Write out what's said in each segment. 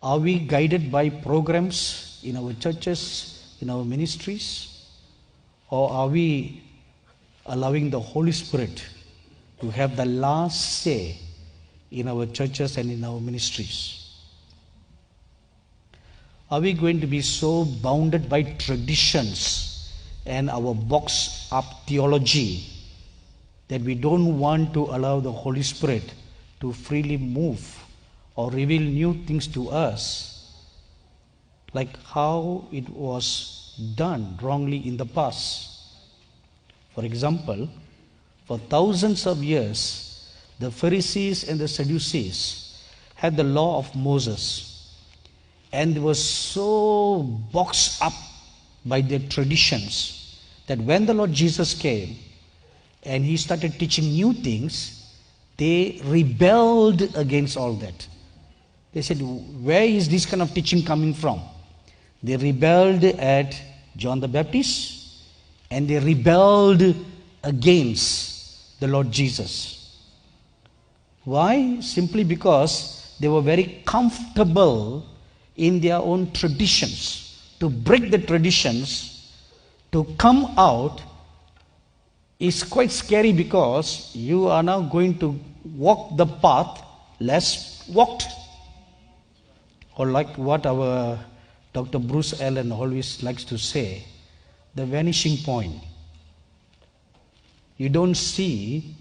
Are we guided by programs in our churches, in our ministries? Or are we allowing the Holy Spirit to have the last say in our churches and in our ministries? Are we going to be so bounded by traditions and our box up theology that we don't want to allow the Holy Spirit to freely move or reveal new things to us, like how it was done wrongly in the past? For example, for thousands of years, the Pharisees and the Sadducees had the law of Moses, and they were so boxed up by their traditions that when the Lord Jesus came and he started teaching new things, they rebelled against all that. They said, where is this kind of teaching coming from? They rebelled at John the Baptist, and they rebelled against the Lord Jesus. Why? Simply because they were very comfortable in their own traditions. To break the traditions, to come out, is quite scary, because you are now going to walk the path less walked. Or like what our Dr. Bruce Allen always likes to say, the vanishing point. You don't see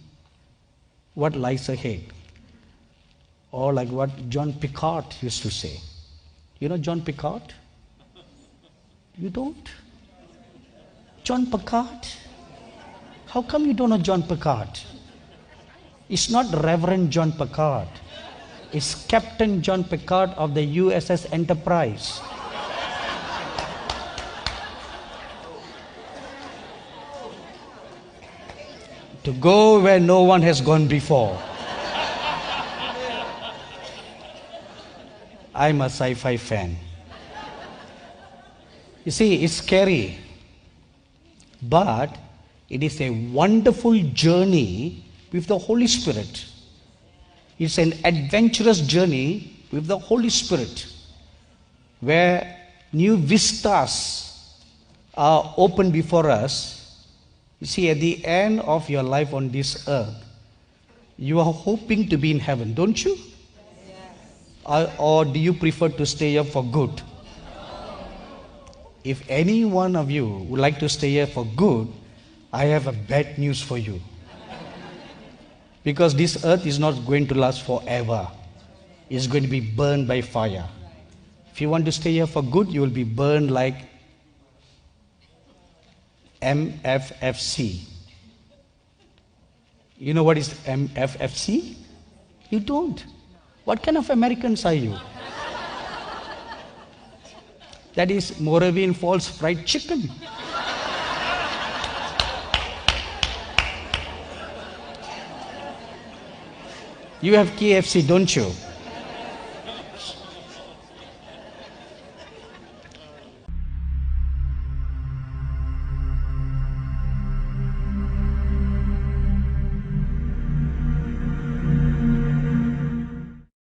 what lies ahead. Or like what John Picard used to say. You know John Picard? You don't? John Picard? How come you don't know John Picard? It's not Reverend John Picard. It's Captain John Picard of the USS Enterprise. To go where no one has gone before. I'm a sci-fi fan. You see, it's scary, but it is a wonderful journey with the Holy Spirit. It's an adventurous journey with the Holy Spirit, where new vistas are open before us. You see, at the end of your life on this earth, you are hoping to be in heaven, don't you? Or do you prefer to stay here for good? If any one of you would like to stay here for good, I have a bad news for you. Because this earth is not going to last forever. It's going to be burned by fire. If you want to stay here for good, you will be burned like MFFC. You know what is MFFC? You don't. What kind of Americans are you? That is Moravian Falls fried chicken. You have KFC, don't you?